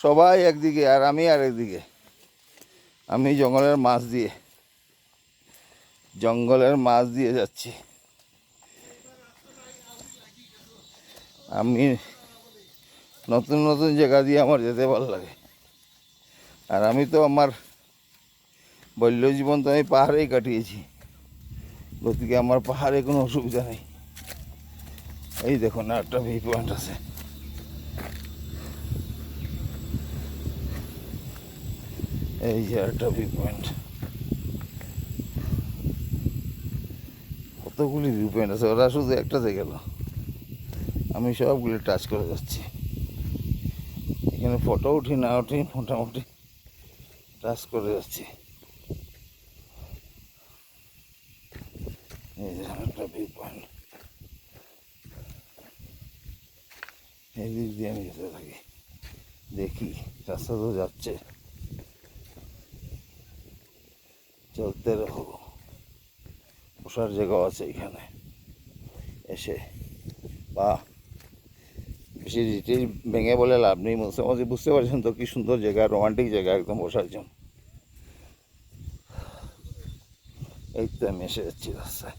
সবাই একদিকে আর আমি আরেকদিকে। আমি জঙ্গলের মাছ দিয়ে যাচ্ছি। আমি নতুন নতুন জায়গা দিয়ে আমার যেতে ভালো লাগে। আর আমি তো আমার বাল্য জীবন তো আমি পাহাড়েই কাটিয়েছি, গতিকে আমার পাহাড়ে কোনো অসুবিধা নেই। এই দেখুন না, একটা ভিউ পয়েন্ট আছে। এই যে একটা ভিউ পয়েন্ট। কতগুলি ভিউ পয়েন্ট আছে, ওরা শুধু একটাতে গেল, আমি সবগুলি টাচ করে যাচ্ছি। এখানে ফটো উঠি না উঠি, মোটামুটি টাচ করে যাচ্ছি। এই যে একটা ভিউ পয়েন্ট, এই দিক দিয়ে আমি যেতে থাকি, দেখি রাস্তা তো যাচ্ছে, চলতে রহো। বসার জায়গাও আছে এখানে এসে, বা বেশি ডিটেল ভেঙে বলে লাভ নেই, মোটামুটি বুঝতে পারছেন তো কি সুন্দর জায়গা, রোমান্টিক জায়গা একদম বসার জন্য। এই তো আমি এসে যাচ্ছি রাস্তায়।